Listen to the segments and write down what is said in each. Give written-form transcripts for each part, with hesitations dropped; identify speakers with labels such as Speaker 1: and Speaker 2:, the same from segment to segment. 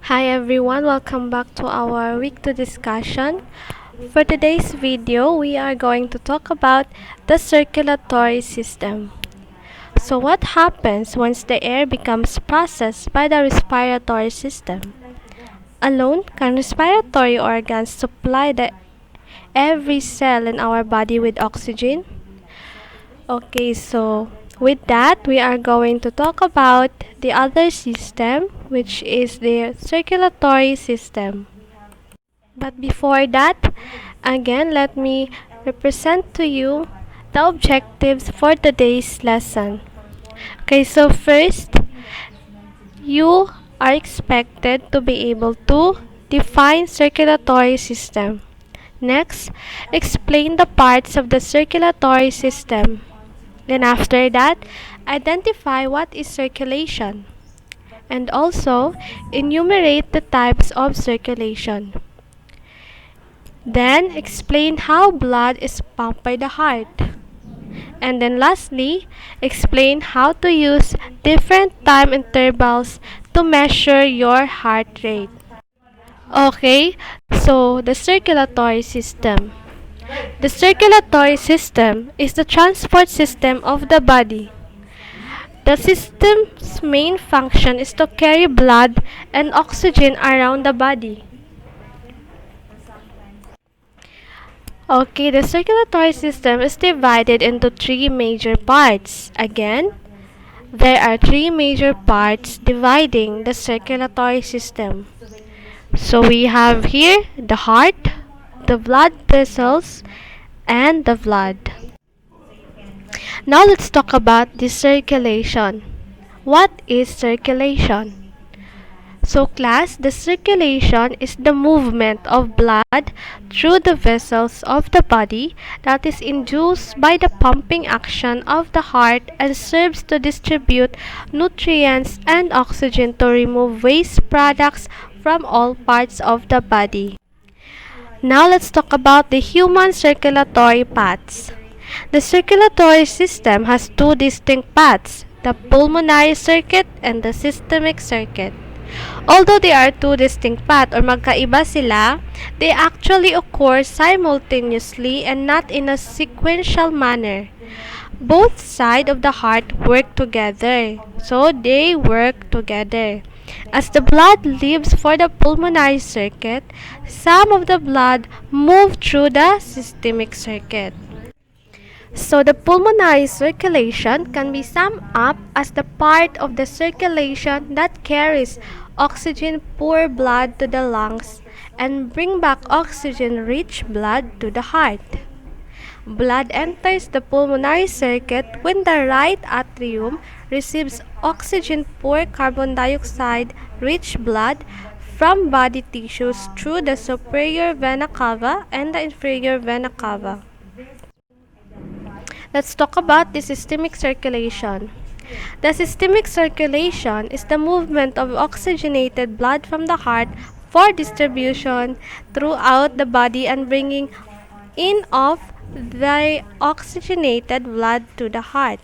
Speaker 1: Hi everyone, welcome back to our week 2 discussion. For today's video, we are going to talk about the circulatory system. So what happens once the air becomes processed by the respiratory system? Alone, can respiratory organs supply every cell in our body with oxygen? Okay, so with that, we are going to talk about the other system, which is the circulatory system. But before that, again, let me represent to you the objectives for today's lesson. Okay, so first, you are expected to be able to define circulatory system. Next, explain the parts of the circulatory system. Then after that, identify what is circulation. And also, enumerate the types of circulation. Then, explain how blood is pumped by the heart. And then lastly, explain how to use different time intervals to measure your heart rate. Okay, so the circulatory system. The circulatory system is the transport system of the body. The system's main function is to carry blood and oxygen around the body. Okay, the circulatory system is divided into three major parts. Again, there are three major parts dividing the circulatory system. So we have here the heart, the blood vessels, and the blood. Now let's talk about the circulation. What is circulation? So class, the circulation is the movement of blood through the vessels of the body that is induced by the pumping action of the heart and serves to distribute nutrients and oxygen to remove waste products from all parts of the body. Now let's talk about the human circulatory paths. The circulatory system has two distinct paths, the pulmonary circuit and the systemic circuit. Although they are two distinct paths or magkaiba sila, they actually occur simultaneously and not in a sequential manner. Both sides of the heart work together, so they work together. As the blood leaves for the pulmonary circuit, some of the blood move through the systemic circuit. So the pulmonary circulation can be summed up as the part of the circulation that carries oxygen-poor blood to the lungs and bring back oxygen-rich blood to the heart. Blood enters the pulmonary circuit when the right atrium receives oxygen-poor carbon dioxide-rich blood from body tissues through the superior vena cava and the inferior vena cava. Let's talk about the systemic circulation. The systemic circulation is the movement of oxygenated blood from the heart for distribution throughout the body and bringing in of the oxygenated blood to the heart.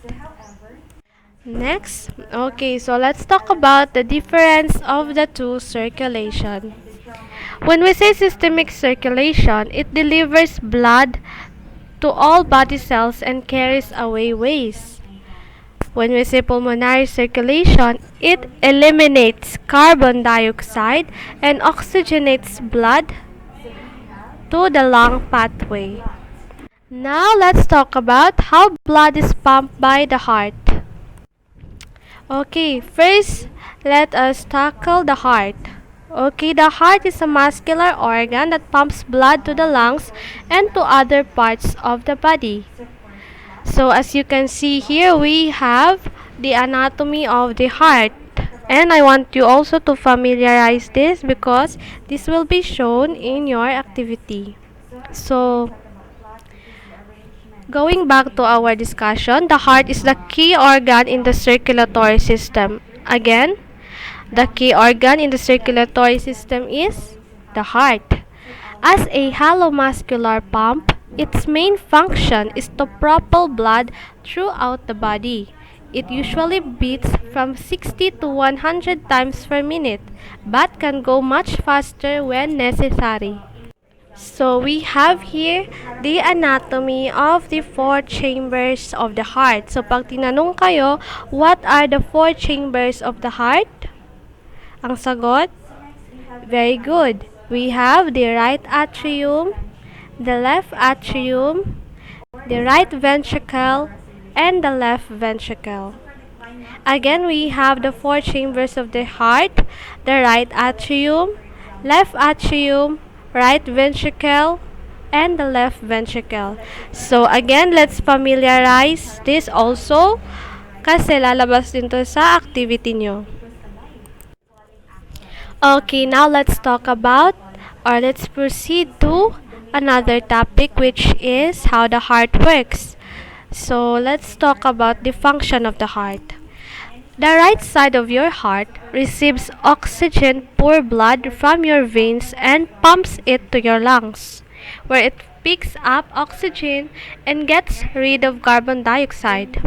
Speaker 1: Next, okay, so let's talk about the difference of the two circulation. When we say systemic circulation, it delivers blood to all body cells and carries away waste. When we say pulmonary circulation, it eliminates carbon dioxide and oxygenates blood to the lung pathway. Now let's talk about how blood is pumped by the heart. Okay, first let us tackle the heart. Okay, the heart is a muscular organ that pumps blood to the lungs and to other parts of the body. So as you can see here, we have the anatomy of the heart. And I want you also to familiarize this because this will be shown in your activity. So, going back to our discussion, the heart is the key organ in the circulatory system. Again, the key organ in the circulatory system is the heart. As a hollow muscular pump, its main function is to propel blood throughout the body. It usually beats from 60 to 100 times per minute, but can go much faster when necessary. So we have here the anatomy of the four chambers of the heart. So pag tinanong kayo, what are the four chambers of the heart? Ang sagot, very good. We have the right atrium, the left atrium, the right ventricle, and the left ventricle. Again, we have the four chambers of the heart, the right atrium, left atrium, right ventricle, and the left ventricle. So again, let's familiarize this also kasi lalabas din to sa activity nyo. Okay, now let's talk about or let's proceed to another topic, which is how the heart works. So let's talk about the function of the heart. The right side of your heart receives oxygen poor blood from your veins and pumps it to your lungs, where it picks up oxygen and gets rid of carbon dioxide,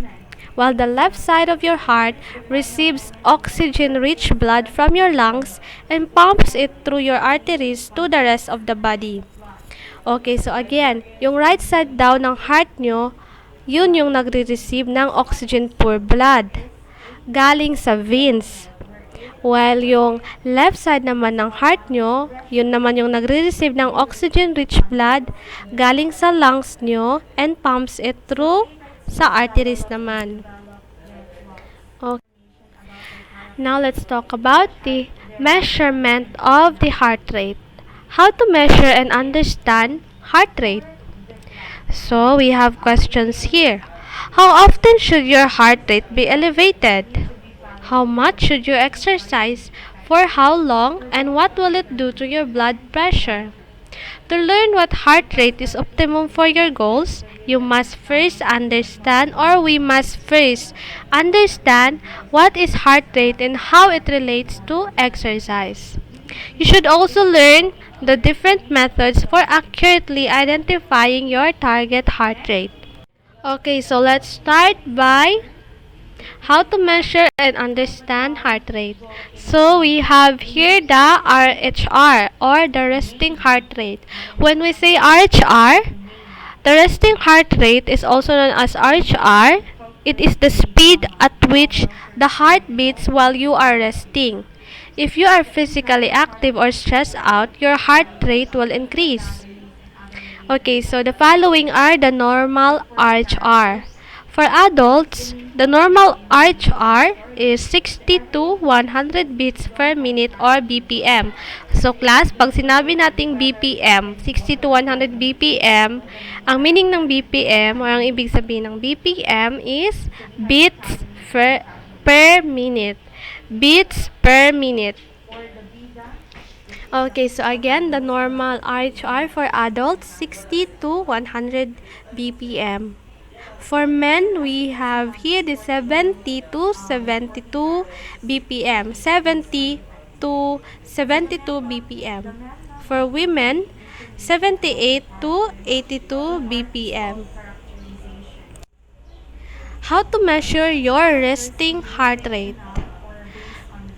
Speaker 1: while the left side of your heart receives oxygen-rich blood from your lungs and pumps it through your arteries to the rest of the body. Okay, so again, yung right side daw ng heart nyo, yun yung nagre-receive ng oxygen-poor blood galing sa veins. While yung left side naman ng heart nyo, yun naman yung nagre-receive ng oxygen-rich blood galing sa lungs nyo and pumps it through sa arteries naman. Okay. Now let's talk about the measurement of the heart rate. How to measure and understand heart rate? So we have questions here. How often should your heart rate be elevated? How much should you exercise? For how long? And what will it do to your blood pressure? To learn what heart rate is optimum for your goals, you must first understand, or we must first understand, what is heart rate and how it relates to exercise. You should also learn the different methods for accurately identifying your target heart rate. Okay, so let's start by how to measure and understand heart rate. So we have here the RHR, or the resting heart rate. When we say RHR, the resting heart rate is also known as RHR. It is the speed at which the heart beats while you are resting. If you are physically active or stressed out, your heart rate will increase. Okay, so the following are the normal RHR. For adults, the normal RHR is 60 to 100 beats per minute, or BPM. So class, pag sinabi nating BPM, 60 to 100 BPM, ang meaning ng BPM or ang ibig sabihin ng BPM is beats per minute. Beats per minute. Okay, so again, the normal RHR for adults, 60 to 100 BPM. For men, we have here the 70 to 72 BPM. 70 to 72 BPM. For women, 78 to 82 BPM. How to measure your resting heart rate?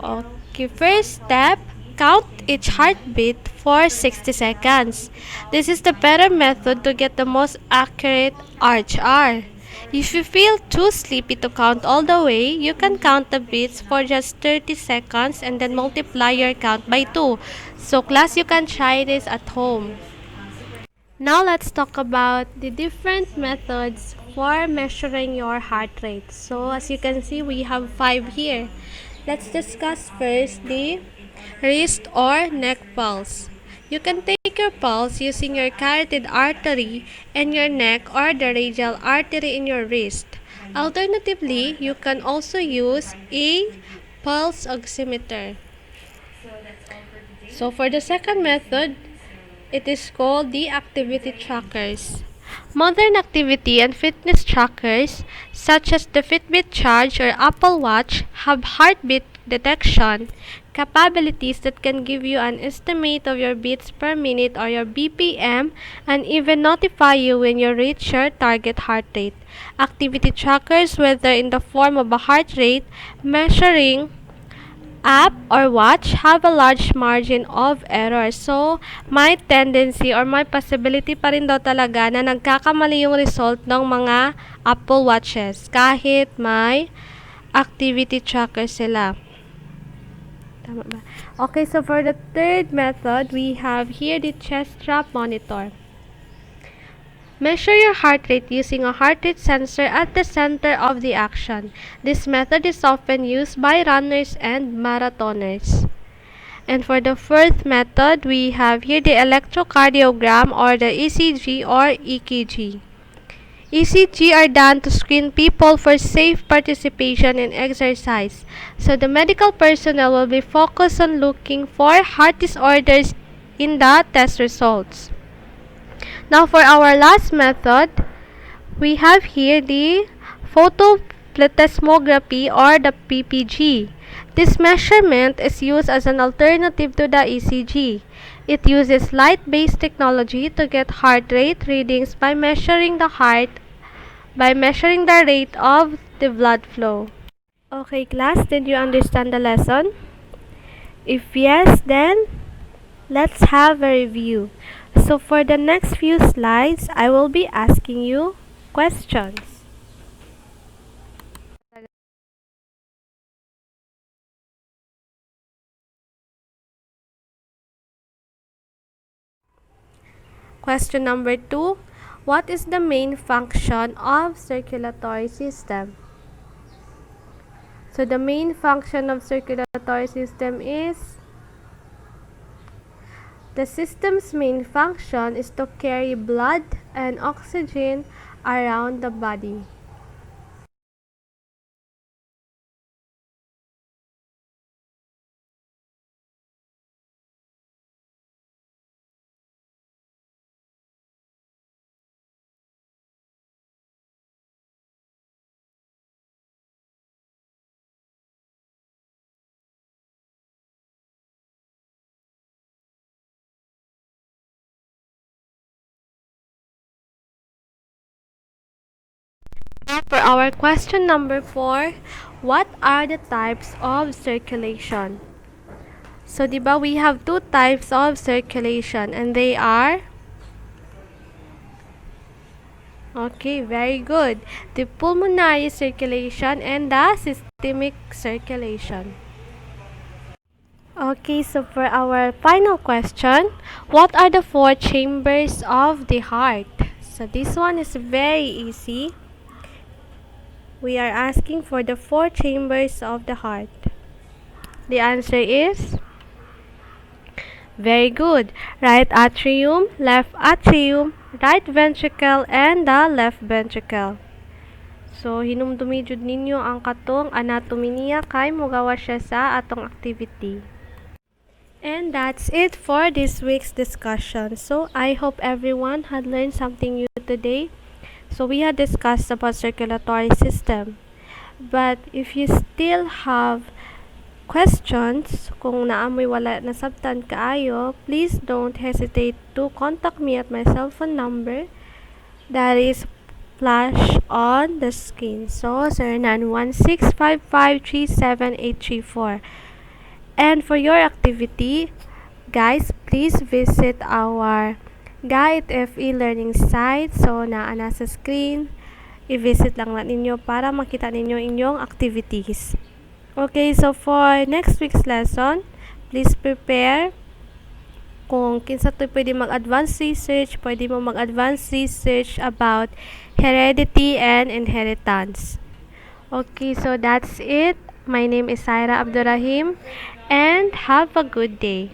Speaker 1: Okay, first step, count each heartbeat for 60 seconds. This is the better method to get the most accurate RHR. If you feel too sleepy to count all the way, you can count the beats for just 30 seconds and then multiply your count by 2. So class, you can try this at home. Now let's talk about the different methods for measuring your heart rate. So as you can see, we have 5 here. Let's discuss first the wrist or neck pulse. You can take your pulse using your carotid artery and your neck, or the radial artery in your wrist. Alternatively, you can also use a pulse oximeter. So for the second method, it is called the activity trackers. Modern activity and fitness trackers such as the Fitbit Charge or Apple Watch have heartbeat detection, capabilities that can give you an estimate of your beats per minute or your BPM and even notify you when you reach your target heart rate. Activity trackers, whether in the form of a heart rate measuring app or watch, have a large margin of error. So, may tendency or may possibility pa rin daw talaga na nagkakamali yung result ng mga Apple Watches kahit may activity tracker sila. Tama ba? Okay, so for the third method, we have here the chest strap monitor. Measure your heart rate using a heart rate sensor at the center of the action. This method is often used by runners and marathoners. And for the fourth method, we have here the electrocardiogram or the ECG or EKG. ECG are done to screen people for safe participation in exercise. So the medical personnel will be focused on looking for heart disorders in the test results. Now for our last method, we have here the photoplethysmography or the PPG. This measurement is used as an alternative to the ECG. It uses light-based technology to get heart rate readings by measuring the rate of the blood flow. Okay, class, did you understand the lesson? If yes, then let's have a review. So for the next few slides, I will be asking you questions. Question number 2. What is the main function of circulatory system? So the main function of circulatory system is the system's main function is to carry blood and oxygen around the body. Now for our question number 4, what are the types of circulation? So, diba, we have two types of circulation and they are, okay, very good, the pulmonary circulation and the systemic circulation. Okay, so for our final question, what are the four chambers of the heart? So this one is very easy. We are asking for the four chambers of the heart. The answer is very good. Right atrium, left atrium, right ventricle, and the left ventricle. So, hinumdumi jud ninyo ang katong anatomy niya kay mugawa siya sa atong activity. And that's it for this week's discussion. So, I hope everyone had learned something new today. So, we had discussed about circulatory system. But if you still have questions, kung naamoy wala nasabtan kaayo, please don't hesitate to contact me at my cell phone number that is flash on the screen. So 0916553734. And for your activity, guys, please visit our Guide FE learning site. So naa sa screen, i-visit lang na ninyo para makita ninyo inyong activities. Okay, so for next week's lesson, please prepare. Kung kinsa to pwede mag-advanced research, pwede mo mag-advanced research about heredity and inheritance. Okay, so that's it. My name is Saira Abdurrahim and have a good day.